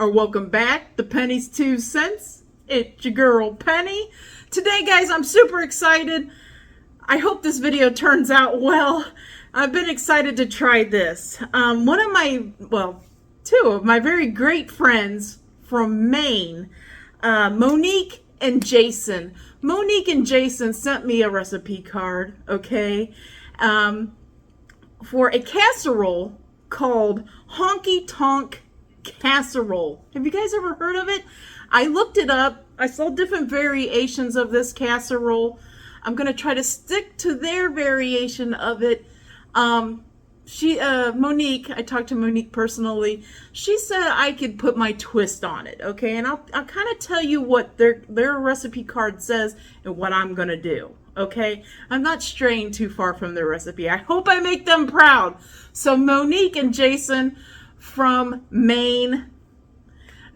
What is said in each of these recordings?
or welcome back to Penny's 2 Cents. It's your girl Penny. Today, guys, I'm super excited. I hope this video turns out well. I've been excited to try this. Two of my very great friends from Maine, Monique and Jasen. Monique and Jasen sent me a recipe card, okay, for a casserole called Honky Tonk Casserole. Have you guys ever heard of it? I looked it up. I saw different variations of this casserole. I'm going to try to stick to their variation of it. Monique, I talked to Monique personally. She said I could put my twist on it, okay? And I'll kind of tell you what their recipe card says and what I'm going to do, okay? I'm not straying too far from their recipe. I hope I make them proud. So Monique and Jasen from Maine,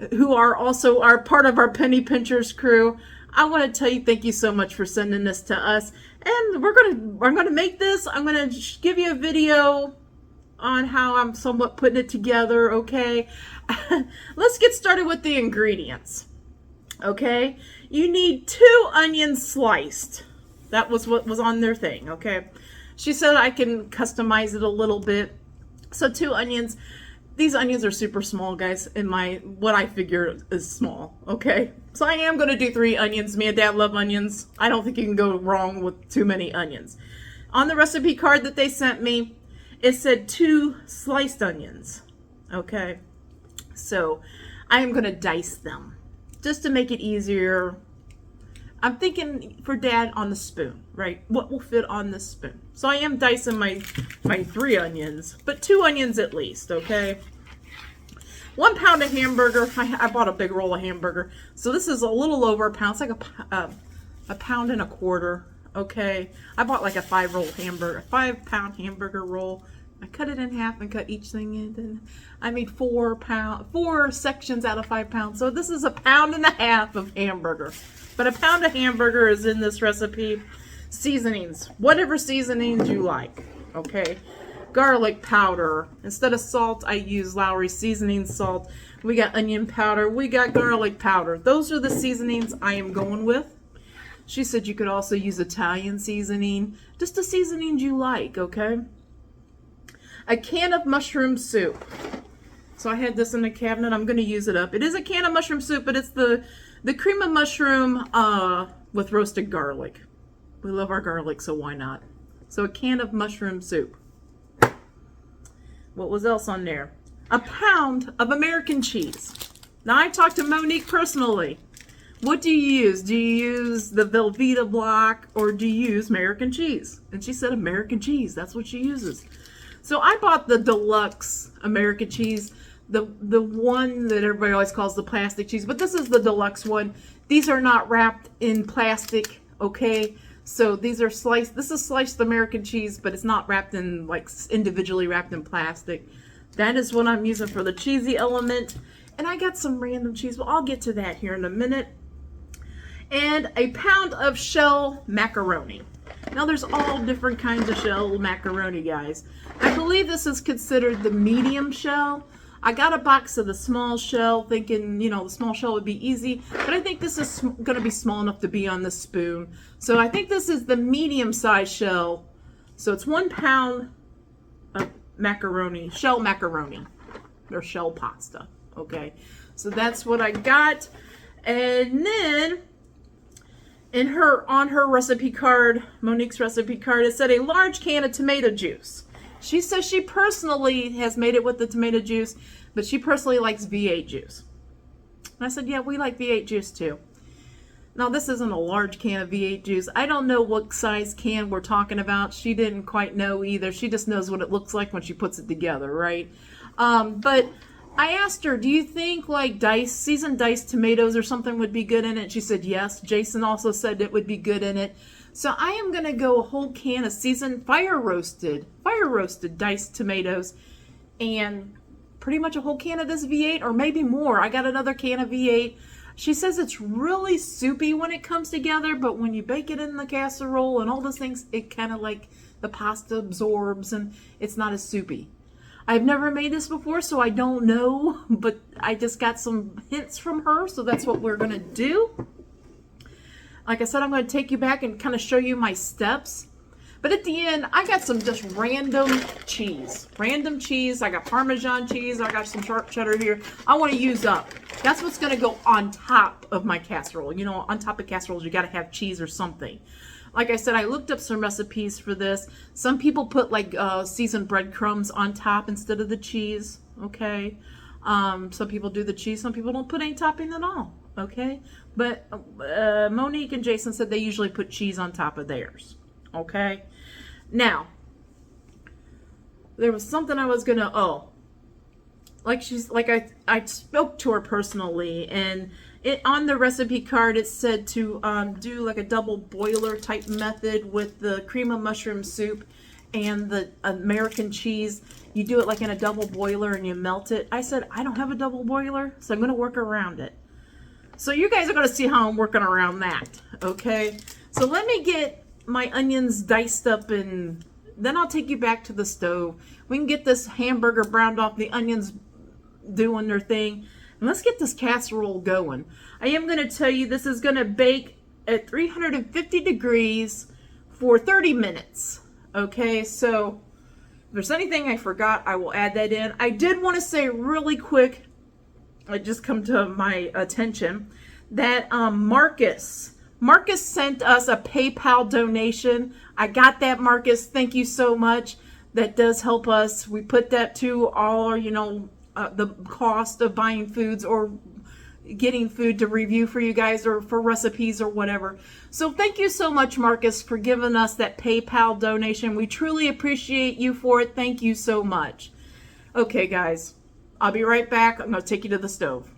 who are also part of our Penny Pinchers crew, I want to tell you thank you so much for sending this to us. And I'm gonna make this. I'm gonna give you a video on how I'm somewhat putting it together, okay? Let's get started with the ingredients, okay? You need 2 onions sliced. That was what was on their thing, okay? She said I can customize it a little bit. So 2 onions. These onions are super small, guys, in what I figure is small, okay? So I am going to do 3 onions. Me and Dad love onions. I don't think you can go wrong with too many onions. On the recipe card that they sent me, it said 2 sliced onions, okay? So I am going to dice them just to make it easier. I'm thinking for Dad on the spoon, right? What will fit on the spoon? So I am dicing my 3 onions, but 2 onions at least, okay? 1 pound of hamburger. I bought a big roll of hamburger. So this is a little over a pound. It's like a pound and a quarter, okay? I bought like a 5-pound hamburger roll. I cut it in half and cut each thing in. And I made 4 sections out of 5 pounds. So this is a 1.5 pounds of hamburger. But a pound of hamburger is in this recipe. Seasonings, whatever seasonings you like, okay? Garlic powder. Instead of salt, I use Lowry seasoning salt. We got onion powder. We got garlic powder. Those are the seasonings I am going with. She said you could also use Italian seasoning. Just the seasonings you like, okay? A can of mushroom soup. So I had this in the cabinet. I'm going to use it up. It is a can of mushroom soup, but it's the cream of mushroom with roasted garlic. We love our garlic, so why not? So a can of mushroom soup. What was else on there? A pound of American cheese. Now I talked to Monique personally. What do you use? Do you use the Velveeta block or do you use American cheese? And she said American cheese. That's what she uses. So I bought the deluxe American cheese. The one that everybody always calls the plastic cheese, but this is the deluxe one. These are not wrapped in plastic, okay? So these are sliced. This is sliced American cheese, but it's not wrapped in, like, individually wrapped in plastic. That is what I'm using for the cheesy element. And I got some random cheese, but I'll get to that here in a minute. And a pound of shell macaroni. Now there's all different kinds of shell macaroni, guys. I believe this is considered the medium shell. I got a box of the small shell thinking, you know, the small shell would be easy, but I think this is going to be small enough to be on the spoon. So I think this is the medium-sized shell. So it's 1 pound of macaroni, shell macaroni, or shell pasta, okay? So that's what I got. And then on her recipe card, Monique's recipe card, it said a large can of tomato juice. She says she personally has made it with the tomato juice, but she personally likes V8 juice. And I said, yeah, we like V8 juice too. Now, this isn't a large can of V8 juice. I don't know what size can we're talking about. She didn't quite know either. She just knows what it looks like when she puts it together, right? But I asked her, do you think like seasoned diced tomatoes or something would be good in it? She said yes. Jasen also said it would be good in it. So I am going to go a whole can of seasoned fire roasted diced tomatoes and pretty much a whole can of this V8 or maybe more. I got another can of V8. She says it's really soupy when it comes together, but when you bake it in the casserole and all those things, it kind of like the pasta absorbs and it's not as soupy. I've never made this before, so I don't know, but I just got some hints from her, so that's what we're gonna do. Like I said, I'm gonna take you back and kind of show you my steps. But at the end, I got some just random cheese. Random cheese. I got Parmesan cheese. I got some sharp cheddar here. I want to use up. That's what's going to go on top of my casserole. You know, on top of casseroles, you got to have cheese or something. Like I said, I looked up some recipes for this. Some people put like seasoned breadcrumbs on top instead of the cheese. Okay. Some people do the cheese. Some people don't put any topping at all. Okay. But Monique and Jasen said they usually put cheese on top of theirs. Okay. Now, there was something I was gonna, I spoke to her personally, and on the recipe card it said to do like a double boiler type method with the cream of mushroom soup and the American cheese. You do it like in a double boiler and you melt it. I said, I don't have a double boiler, so I'm gonna work around it. So you guys are gonna see how I'm working around that, okay? So let me get my onions diced up, and then I'll take you back to the stove. We can get this hamburger browned off, the onions doing their thing, and let's get this casserole going. I am going to tell you this is going to bake at 350 degrees for 30 minutes. Okay, so if there's anything I forgot, I will add that in. I did want to say really quick, it just come to my attention, that Marcus sent us a PayPal donation. I got that, Marcus. Thank you so much. That does help us. We put that to all, the cost of buying foods or getting food to review for you guys or for recipes or whatever. So thank you so much, Marcus, for giving us that PayPal donation. We truly appreciate you for it. Thank you so much. Okay, guys. I'll be right back. I'm going to take you to the stove.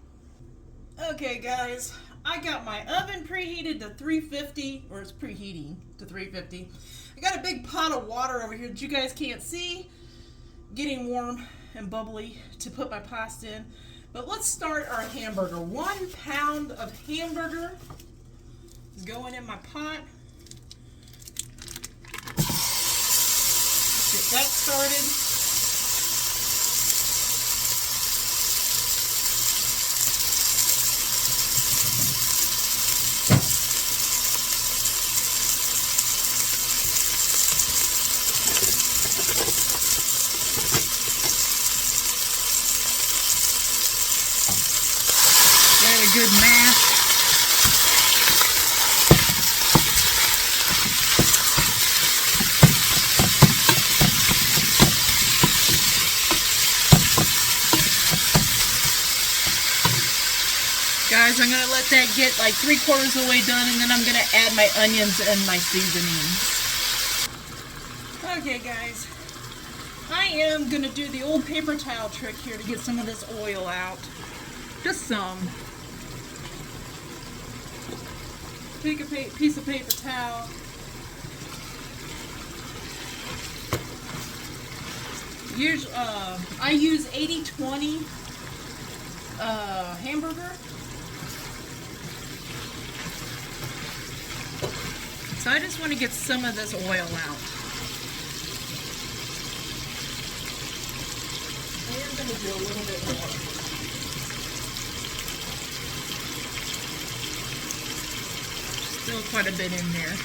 Okay, guys. I got my oven preheated to 350, or it's preheating to 350. I got a big pot of water over here that you guys can't see, getting warm and bubbly to put my pasta in. But let's start our hamburger. 1 pound of hamburger is going in my pot. Let's get that started. Good mash. Guys, I'm going to let that get like 3/4 of the way done, and then I'm going to add my onions and my seasonings. Okay, guys. I am going to do the old paper towel trick here to get some of this oil out. Just some. Take a piece of paper towel. Usually, I use 80/20 hamburger. So I just want to get some of this oil out. I am going to do a little bit more. Still quite a bit in there.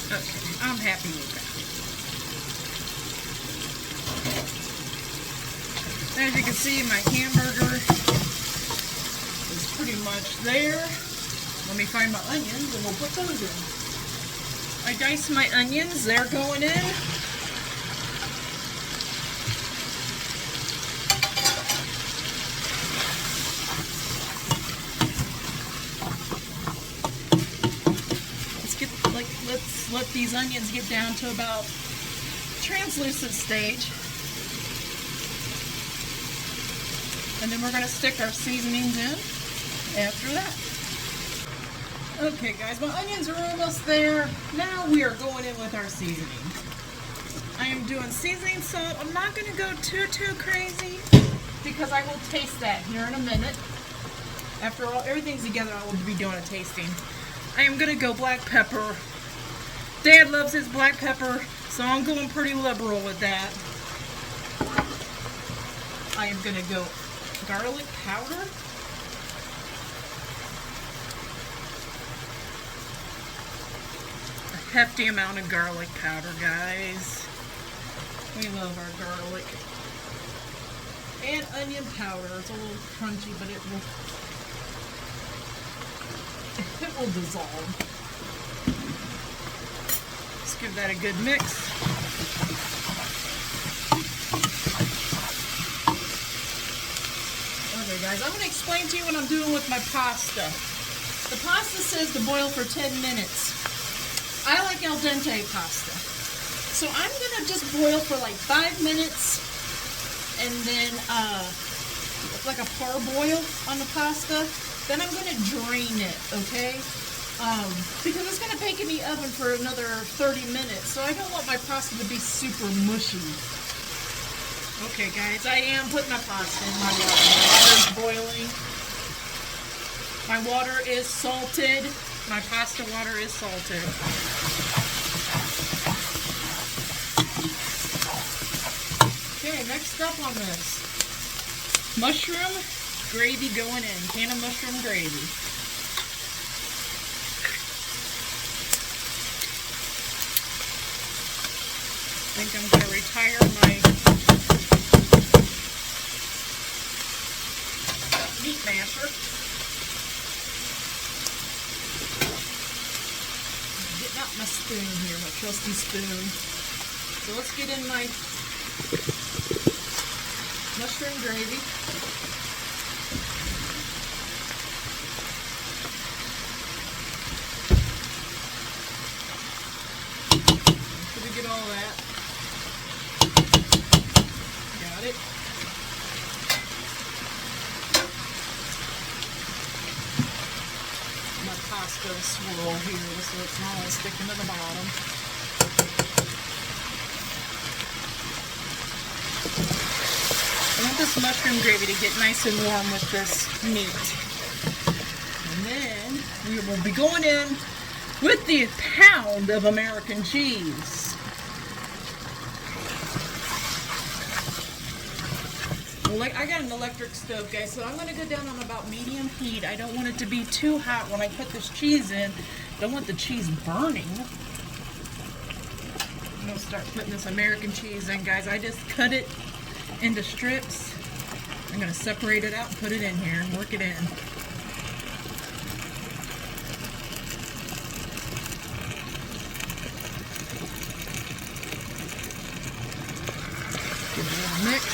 Okay, I'm happy with that. As you can see, my hamburger is pretty much there. Let me find my onions and we'll put those in. I diced my onions, they're going in. Let's let these onions get down to about translucent stage. And then we're going to stick our seasonings in after that. Okay guys, my onions are almost there. Now we are going in with our seasoning. I am doing seasoning salt. I'm not going to go too crazy. because I will taste that here in a minute. After all, everything's together, I will be doing a tasting. I am gonna go black pepper. Dad loves his black pepper, so I'm going pretty liberal with that. I am gonna go garlic powder. A hefty amount of garlic powder, guys. We love our garlic. And onion powder. It's a little crunchy, but it will dissolve. Let's give that a good mix. Okay, guys, I'm going to explain to you what I'm doing with my pasta. The pasta says to boil for 10 minutes. I like al dente pasta. So I'm going to just boil for like 5 minutes. And then like a parboil on the pasta. Then I'm going to drain it, okay? Because it's going to bake in the oven for another 30 minutes. So I don't want my pasta to be super mushy. Okay, guys, I am putting my pasta in my water. My water's boiling. My water is salted. My pasta water is salted. Okay, next up on this, mushroom gravy going in, can of mushroom gravy. I think I'm going to retire my meat masher. Getting out my spoon here, my trusty spoon. So let's get in my mushroom gravy. Did we get all that? Got it. My pasta swirl here so it's not all sticking to the bottom. I want this mushroom gravy to get nice and warm with this meat. And then we will be going in with the pound of American cheese. I got an electric stove, guys, so I'm going to go down on about medium heat. I don't want it to be too hot when I put this cheese in. I don't want the cheese burning. I'm going to start putting this American cheese in, guys. I just cut it into strips. I'm going to separate it out and put it in here and work it in. Give it a little mix.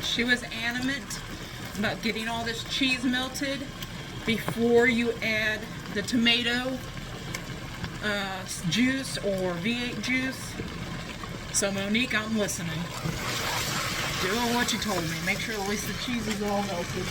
She was adamant about getting all this cheese melted before you add the tomato juice or V8 juice. So Monique, I'm listening. Doing what you told me. Make sure at least the cheese is all melted.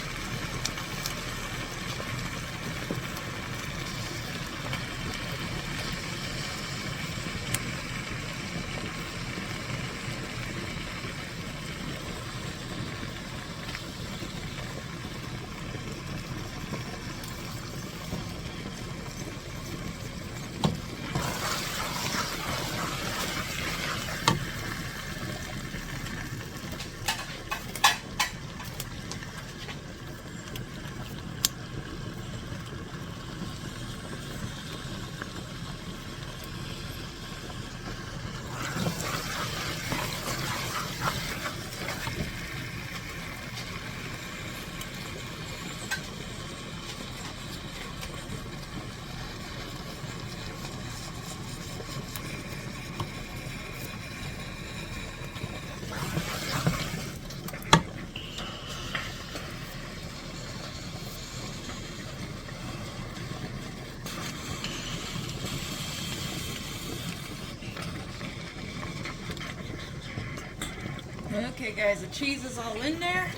Okay guys, the cheese is all in there.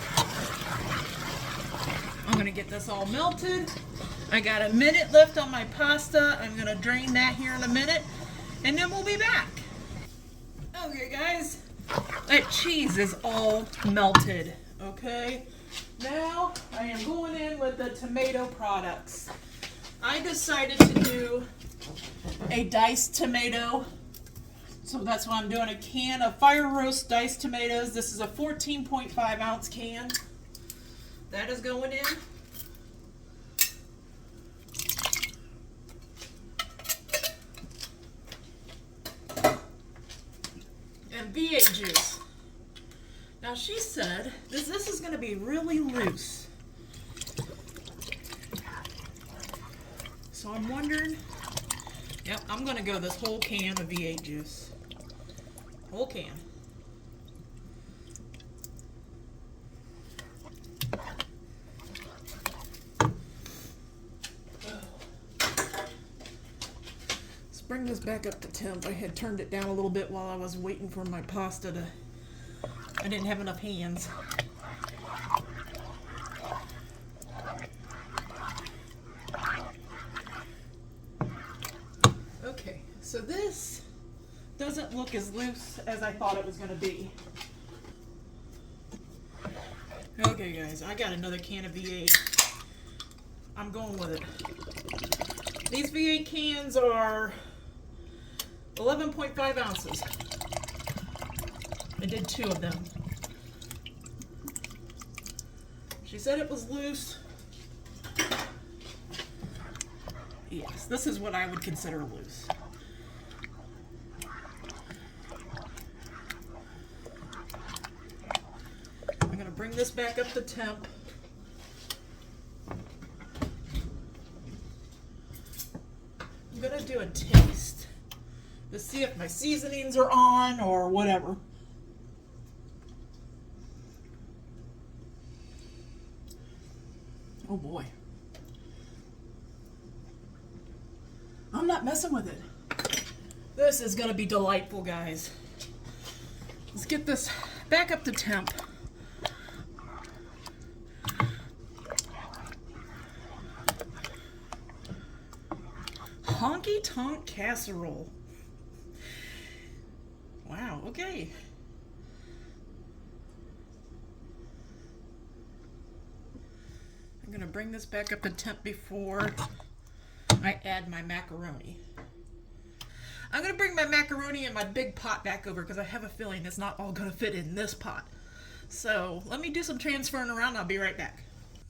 I'm gonna get this all melted. I got a minute left on my pasta. I'm gonna drain that here in a minute and then we'll be back. Okay guys, that cheese is all melted, okay? Now I am going in with the tomato products. I decided to do a diced tomato. So that's why I'm doing a can of fire roast diced tomatoes. This is a 14.5 ounce can. That is going in. And V8 juice. Now she said this is going to be really loose. So I'm wondering, yep, I'm going to go this whole can of V8 juice. Whole can. Let's bring this back up to temp. I had turned it down a little bit while I was waiting for my pasta to... I didn't have enough hands. Okay, so this doesn't look as loose as I thought it was going to be. Okay guys, I got another can of V8. I'm going with it. These V8 cans are 11.5 ounces. I did 2 of them. She said it was loose. Yes, this is what I would consider loose. I'm going to bring this back up to temp. I'm going to do a taste to see if my seasonings are on or whatever. Oh boy. I'm not messing with it. This is going to be delightful, guys. Let's get this back up to temp. Honky Tonk Casserole. Wow, okay. I'm going to bring this back up to temp before I add my macaroni. I'm going to bring my macaroni and my big pot back over because I have a feeling it's not all going to fit in this pot. So let me do some transferring around. I'll be right back.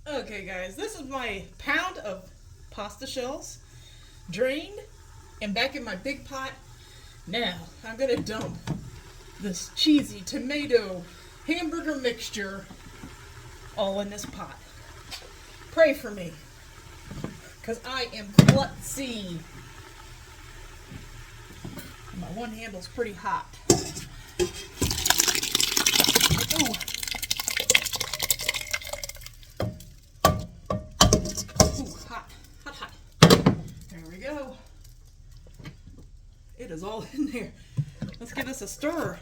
Okay guys, this is my pound of pasta shells drained and back in my big pot. Now I'm going to dump this cheesy tomato hamburger mixture all in this pot. Pray for me, because I am klutzy. My one handle's pretty hot. Ooh. Ooh, hot, hot, hot. There we go. It is all in there. Let's give this a stir.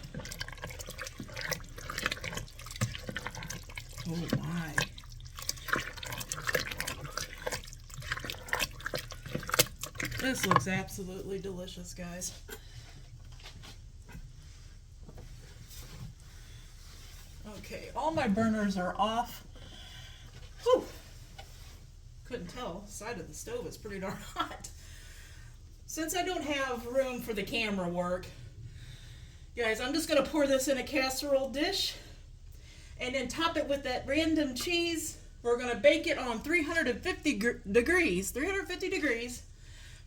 Oh my. This looks absolutely delicious, guys. Okay, all my burners are off. Whew. Couldn't tell. The side of the stove is pretty darn hot. Since I don't have room for the camera work, guys, I'm just going to pour this in a casserole dish and then top it with that random cheese. We're going to bake it on 350 degrees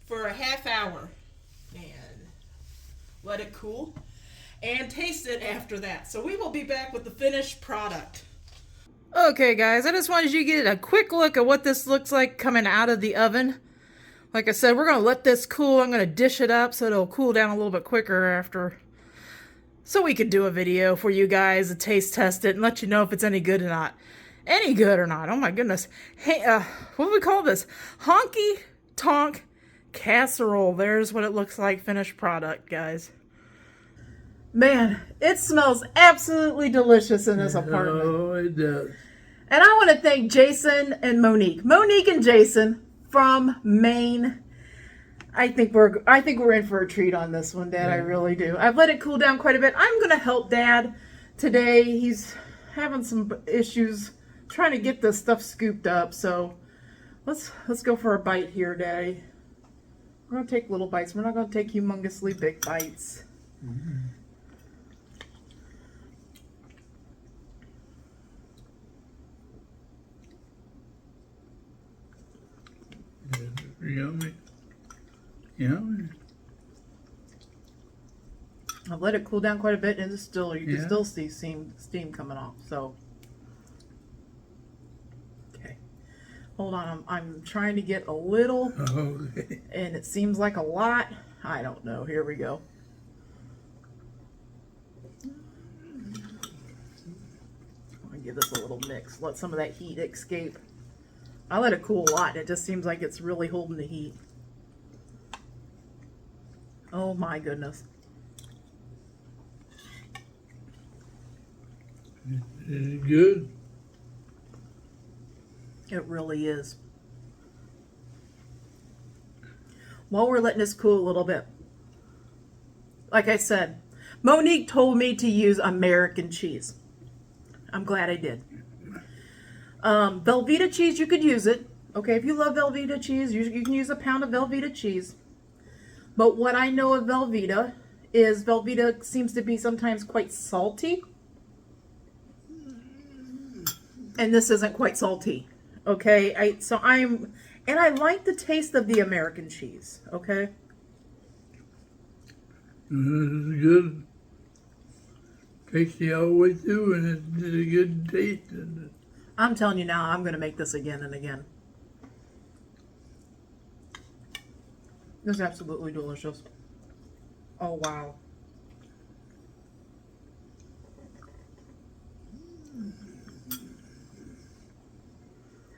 for a half hour and let it cool and taste it after that. So we will be back with the finished product. Okay guys, I just wanted you to get a quick look at what this looks like coming out of the oven. Like I said, we're going to let this cool. I'm going to dish it up so it'll cool down a little bit quicker after, so we could do a video for you guys to taste test it and let you know if it's any good or not. Any good or not. Oh my goodness. Hey, what do we call this? Honky Tonk Casserole. There's what it looks like, finished product, guys. Man, it smells absolutely delicious in this apartment. Oh, it does. And I want to thank Jasen and Monique. Monique and Jasen from Maine. I think we're in for a treat on this one, Dad. I really do. I've let it cool down quite a bit. I'm going to help Dad today. He's having some issues trying to get this stuff scooped up. So let's go for a bite here, Daddy. We're going to take little bites. We're not going to take humongously big bites. Mm-hmm. Yummy. Yummy. I've let it cool down quite a bit, and you can Yeah. still see steam coming off. So, okay, hold on. I'm trying to get a little, Okay. and it seems like a lot. I don't know. Here we go. I'm gonna give this a little mix. Let some of that heat escape. I let it cool a lot. It just seems like it's really holding the heat. Oh my goodness. Is it good? It really is. While we're letting this cool a little bit, like I said, Monique told me to use American cheese. I'm glad I did. Velveeta cheese, you could use it. Okay, if you love Velveeta cheese, you can use a pound of Velveeta cheese. But what I know of Velveeta is Velveeta seems to be sometimes quite salty. And this isn't quite salty. Okay, I like the taste of the American cheese. Okay. This is good. Tasty all the way through, and it's a good taste. I'm telling you now, I'm going to make this again and again. This is absolutely delicious. Oh, wow.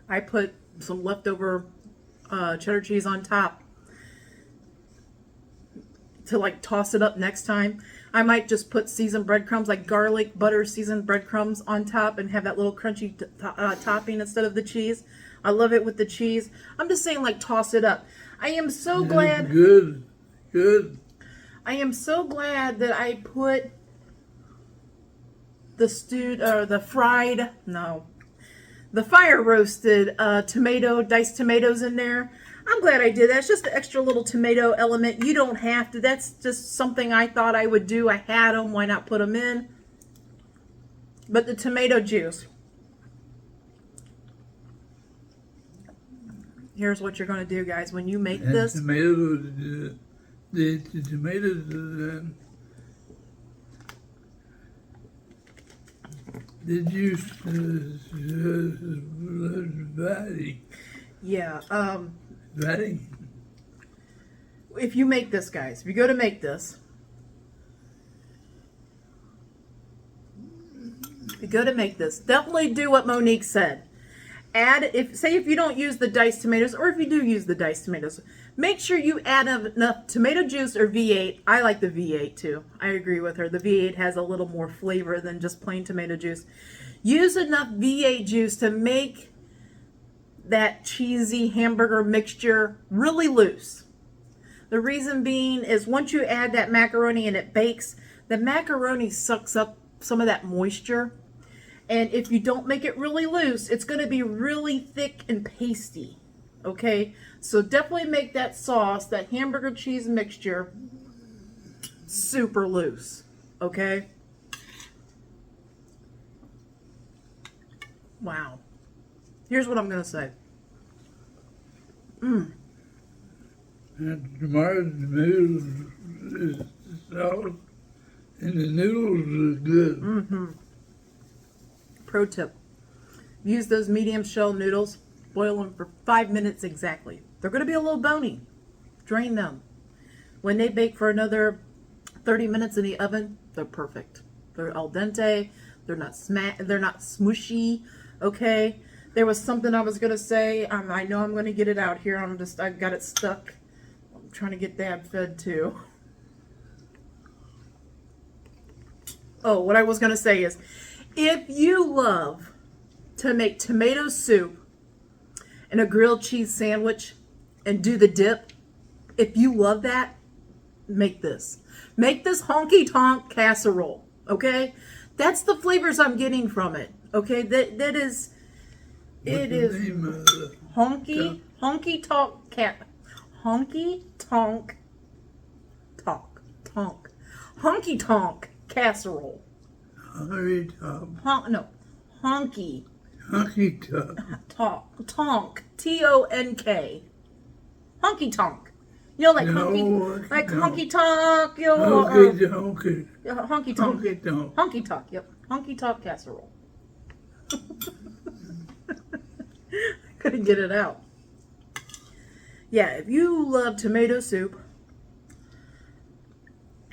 I put some leftover cheddar cheese on top to like toss it up next time. I might just put seasoned breadcrumbs, like garlic butter seasoned breadcrumbs on top, and have that little crunchy topping instead of the cheese. I love it with the cheese. I'm just saying, like, toss it up. I am so glad. Good. Good. I am so glad that I put the fire roasted diced tomatoes in there. I'm glad I did that. It's just an extra little tomato element. You don't have to. That's just something I thought I would do. I had them. Why not put them in? But the tomato juice. Here's what you're going to do, guys. When you make this. Tomatoes, the tomatoes, the juice fatty. Yeah. Fatty. If you make this, guys, if you go to make this, definitely do what Monique said. Add, if you don't use the diced tomatoes, or if you do use the diced tomatoes, make sure you add enough tomato juice or V8. I like the V8 too. I agree with her. The V8 has a little more flavor than just plain tomato juice. Use enough V8 juice to make that cheesy hamburger mixture really loose. The reason being is once you add that macaroni and it bakes, the macaroni sucks up some of that moisture. And if you don't make it really loose, it's going to be really thick and pasty. Okay? So definitely make that sauce, that hamburger cheese mixture, super loose. Okay? Wow. Here's what I'm going to say. And tomatoes, the noodles is sauce, and the noodles are good. Mm-hmm. Pro tip. Use those medium shell noodles. Boil them for 5 minutes exactly. They're going to be a little bony. Drain them. When they bake for another 30 minutes in the oven, they're perfect. They're al dente. They're not smushy. Okay? There was something I was going to say. I know I'm going to get it out here. I've got it stuck. I'm trying to get Dad fed too. Oh, what I was going to say is, if you love to make tomato soup and a grilled cheese sandwich and do the dip, if you love that, make this. Make this honky tonk casserole, okay? That's the flavors I'm getting from it, okay? That is, it is honky tonk casserole. Honky Honky tonk. tonk, T-O-N-K, honky tonk. You know, like No, honky tonk, you know, Honky honky tonk, Honky tonk. honky tonk, yep, honky tonk casserole. Couldn't get it out. Yeah, if you love tomato soup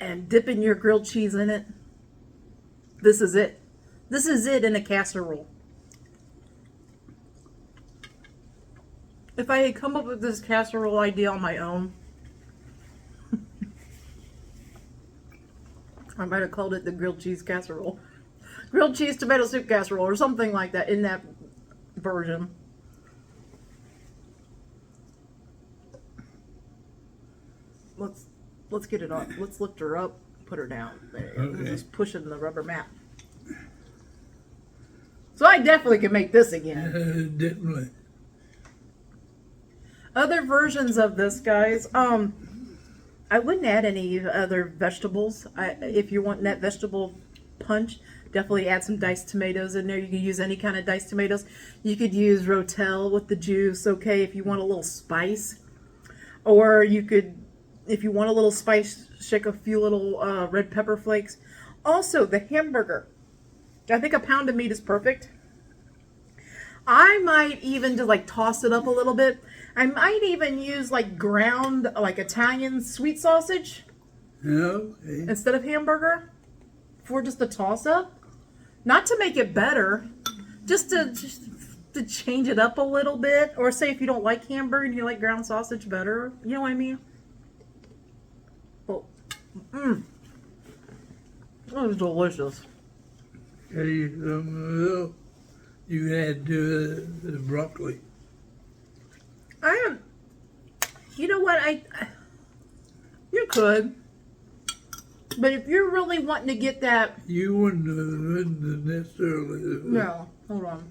and dipping your grilled cheese in it, this is it. This is it in a casserole. If I had come up with this casserole idea on my own, I might have called it the grilled cheese casserole. Grilled cheese tomato soup casserole or something like that in that version. Let's get it on. Let's lift her up, put her down. There you go. Okay. Just pushing the rubber mat. So I definitely can make this again. Definitely. Other versions of this, guys, I wouldn't add any other vegetables. If you're wanting that vegetable punch, definitely add some diced tomatoes in there. You can use any kind of diced tomatoes. You could use Rotel with the juice, okay, if you want a little spice. Or you could, if you want a little spice, shake a few little red pepper flakes. Also, the hamburger. I think a pound of meat is perfect. I might even just like toss it up a little bit. I might even use like ground, like Italian sweet sausage Okay. instead of hamburger for just a toss up. Not to make it better, just to change it up a little bit. Or say if you don't like hamburger and you like ground sausage better, you know what I mean? Oh, that was delicious. Tell you something else. You add to the broccoli. You know what, you could, but if you're really wanting to get that, You wouldn't necessarily. no, hold on,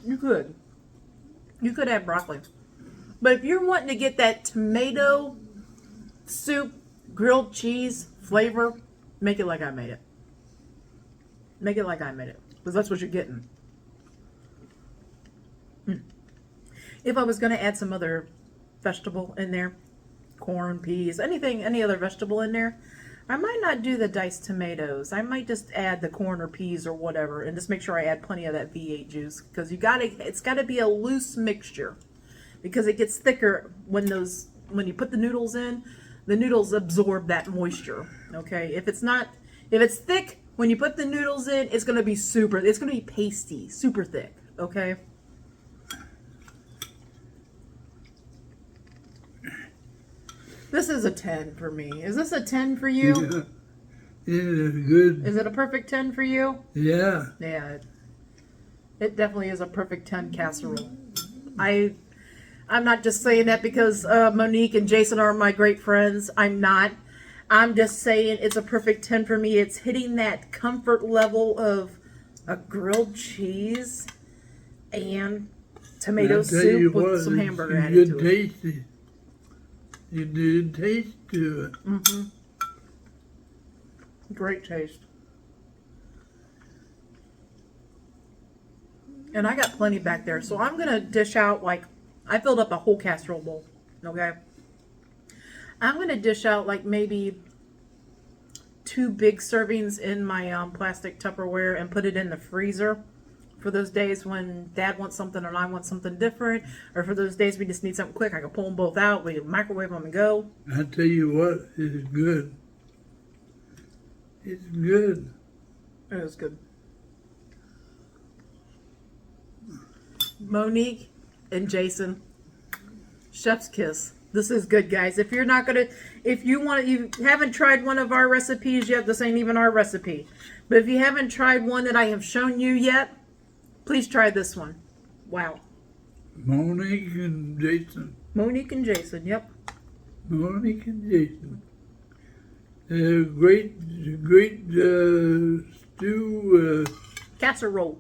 you could add broccoli, but if you're wanting to get that tomato soup grilled cheese flavor, make it like I made it. Make it like I made it, because that's what you're getting. If I was going to add some other vegetable in there, corn, peas, anything, any other vegetable in there, I might not do the diced tomatoes. I might just add the corn or peas or whatever, and just make sure I add plenty of that V8 juice, because it's got to be a loose mixture, because it gets thicker when you put the noodles in. The noodles absorb that moisture. Okay, if it's thick when you put the noodles in, it's going to be pasty, super thick. Okay. This is a 10 for me. Is this a 10 for you? Yeah. It is good. Is it a perfect 10 for you? Yeah. Yeah. It definitely is a perfect 10 casserole. I'm not just saying that because Monique and Jasen are my great friends. I'm not. I'm just saying it's a perfect 10 for me. It's hitting that comfort level of a grilled cheese and tomato soup with some hamburger added to it. Tasty. You did taste to it. Mm-hmm. Great taste. And I got plenty back there, so I'm gonna dish out I filled up a whole casserole bowl. Okay. I'm gonna dish out maybe 2 big servings in my plastic Tupperware and put it in the freezer for those days when Dad wants something and I want something different, or for those days we just need something quick. I can pull them both out, we can microwave them and go. I tell you what, it's good. It's good. It is good. Monique and Jasen, chef's kiss. This is good, guys. If you're not gonna, if you want, you haven't tried one of our recipes yet. This ain't even our recipe. But if you haven't tried one that I have shown you yet, please try this one. Wow. Monique and Jasen. Monique and Jasen. Yep. Monique and Jasen. Great stew Casserole.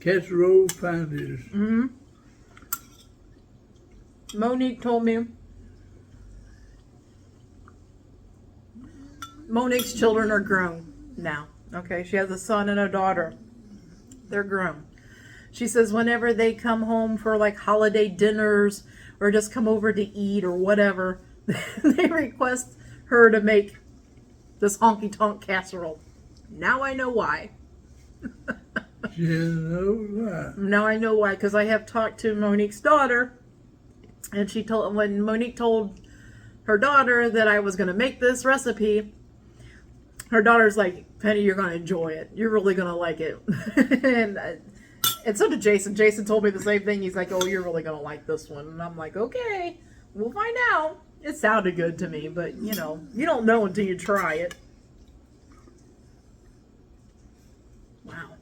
casserole finders. Mm-hmm. Monique told me Monique's children are grown now. Okay, she has a son and a daughter. They're grown. She says whenever they come home for like holiday dinners or just come over to eat or whatever, they request her to make this honky tonk casserole. Now I know why. You know why? Now I know why, because I have talked to Monique's daughter, and she told, when Monique told her daughter that I was going to make this recipe, her daughter's like, Penny, you're going to enjoy it. You're really going to like it. and so did Jasen. Jasen told me the same thing. He's like, oh, you're really going to like this one. And I'm like, okay, we'll find out. It sounded good to me, but you know, you don't know until you try it. Wow.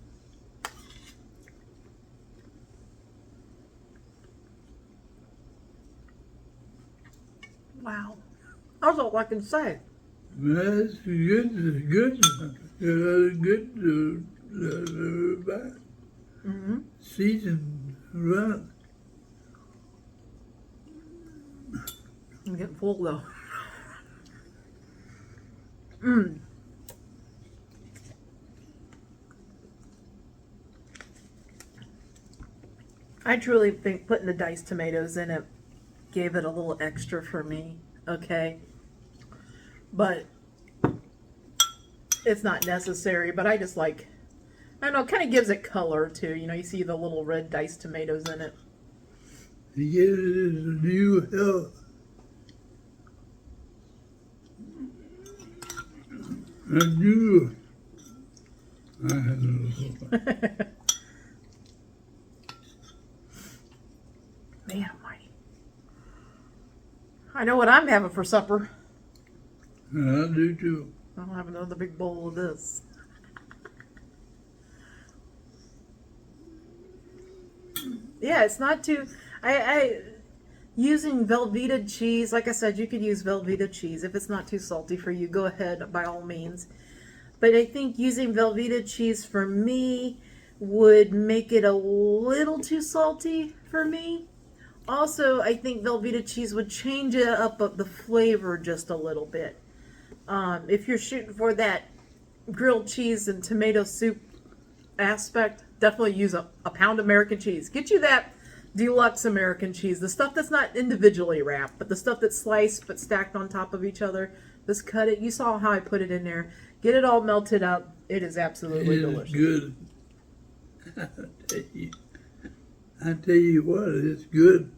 Wow. That's all I can say. That's good. Good. Good. Mm-hmm. Seasoned right. I'm getting full though. Mmm. I truly think putting the diced tomatoes in it gave it a little extra for me, okay? But it's not necessary, but I just like, I don't know, it kind of gives it color too. You know, you see the little red diced tomatoes in it. To get it as a new health. A new. I don't know. Man almighty. I know what I'm having for supper. I do too. I'll have another big bowl of this. Yeah, it's not too... using Velveeta cheese, like I said, you could use Velveeta cheese. If it's not too salty for you, go ahead, by all means. But I think using Velveeta cheese for me would make it a little too salty for me. Also, I think Velveeta cheese would change it up the flavor just a little bit. If you're shooting for that grilled cheese and tomato soup aspect, definitely use a pound American cheese. Get you that deluxe American cheese, the stuff that's not individually wrapped, but the stuff that's sliced but stacked on top of each other. Just cut it. You saw how I put it in there. Get it all melted up. It is absolutely delicious. Good. I tell you what, it's good.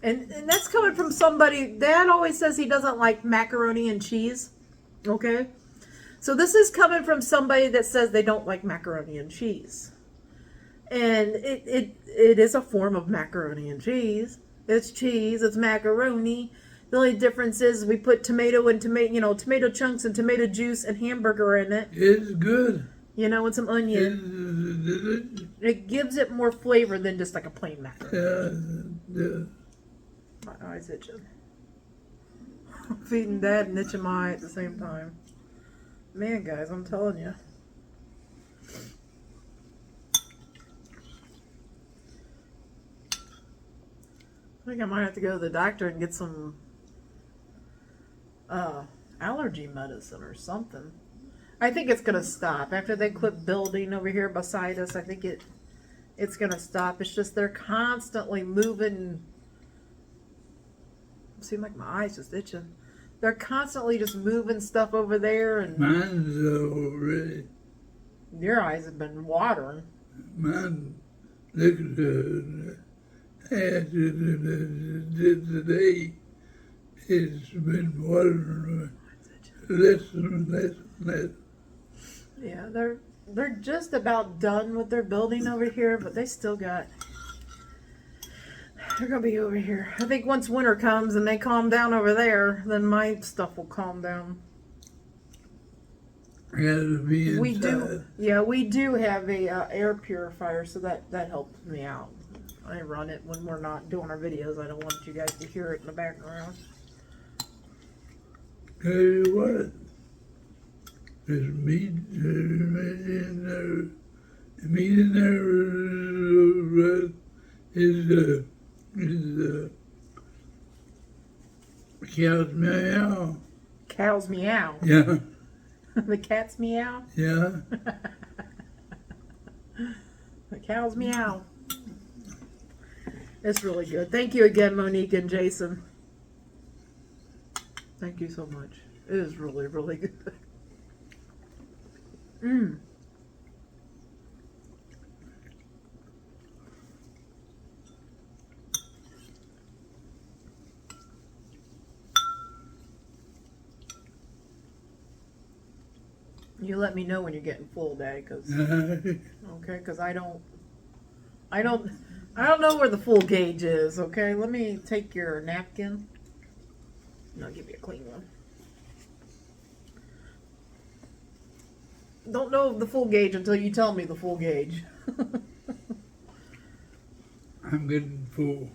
And that's coming from somebody, Dad always says he doesn't like macaroni and cheese. Okay? So this is coming from somebody that says they don't like macaroni and cheese. And it is a form of macaroni and cheese. It's cheese, it's macaroni. The only difference is we put tomato and tomato chunks and tomato juice and hamburger in it. It's good. You know, and some onion. It gives it more flavor than just like a plain macaroni. My eye's itching. I'm feeding Dad and itching my eye at the same time. Man, guys, I'm telling you. I think I might have to go to the doctor and get some allergy medicine or something. I think it's gonna stop after they quit building over here beside us. I think it's gonna stop. It's just they're constantly moving. Seems like my eyes just itching. They're constantly just moving stuff over there, and Mine's already. Your eyes have been watering. Mine looks today. It's been watering less and less and less. Yeah, they're just about done with their building over here, but they still got They're gonna be over here. I think once winter comes and they calm down over there, then my stuff will calm down. I gotta be inside. We do, yeah, we do have a air purifier, so that helps me out. I run it when we're not doing our videos. I don't want you guys to hear it in the background. Tell you what, there's meat in there. The meat in there is cow's meow. Cows meow. Yeah, The cats meow. yeah. The cows meow. It's really good. Thank you again, Monique and Jasen. Thank you so much. It is really, really good. Mmm. You let me know when you're getting full, Dad, because okay, because I don't know where the full gauge is. Okay, let me take your napkin. And I'll give you a clean one. Don't know the full gauge until you tell me the full gauge. I'm getting full.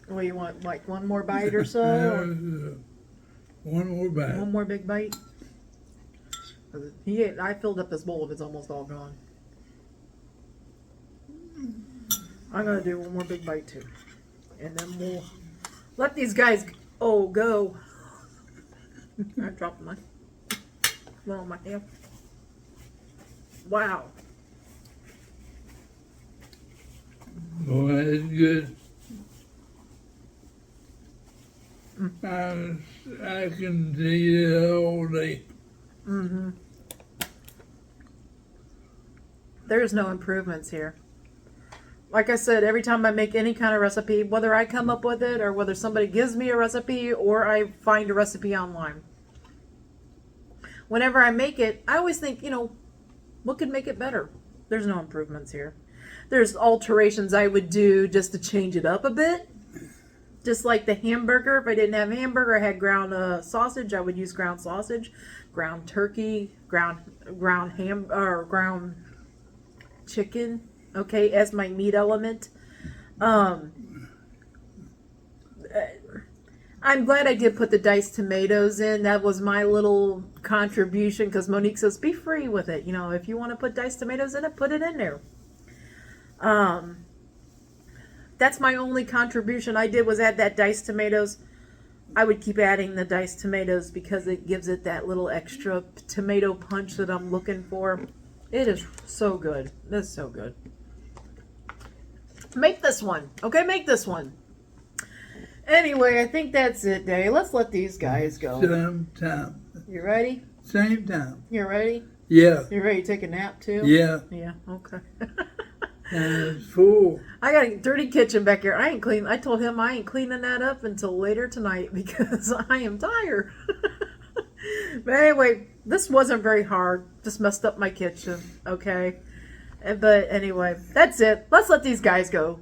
Well, you want like one more bite or so? Or One more bite. one more big bite? I filled up this bowl and it's almost all gone. I'm gonna do one more big bite too, and then we'll let these guys go. I dropped my one on my hand. Wow. Boy, that's good. I can see it all day. Mm-hmm. There's no improvements here. Like I said, every time I make any kind of recipe, whether I come up with it or whether somebody gives me a recipe or I find a recipe online, whenever I make it, I always think, what could make it better? There's no improvements here. There's alterations I would do just to change it up a bit. Just like the hamburger, if I didn't have hamburger, I had ground sausage, I would use ground sausage, ground turkey, ground ham, or ground chicken, okay, as my meat element. I'm glad I did put the diced tomatoes in. That was my little contribution, because Monique says, be free with it. If you want to put diced tomatoes in it, put it in there. That's my only contribution I did, was add that diced tomatoes. I would keep adding the diced tomatoes because it gives it that little extra tomato punch that I'm looking for. It is so good. It's so good. Make this one. Okay, make this one. Anyway, I think that's it, Dave. Let's let these guys go. Same time. You ready? Same time. You ready? Yeah. You ready to take a nap too? Yeah. Yeah, okay. And it's full. I got a dirty kitchen back here. I told him I ain't cleaning that up until later tonight because I am tired. But anyway, this wasn't very hard. Just messed up my kitchen, okay? But anyway, that's it. Let's let these guys go.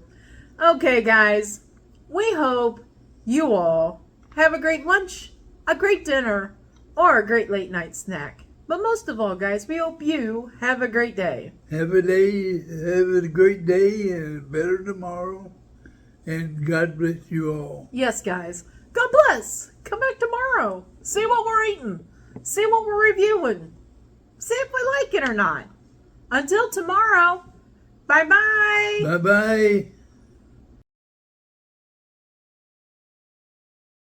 Okay, guys. We hope you all have a great lunch, a great dinner, or a great late night snack. But most of all, guys, we hope you have a great day. Have a great day and better tomorrow. And God bless you all. Yes, guys. God bless. Come back tomorrow. See what we're eating. See what we're reviewing. See if we like it or not. Until tomorrow, bye-bye. Bye-bye.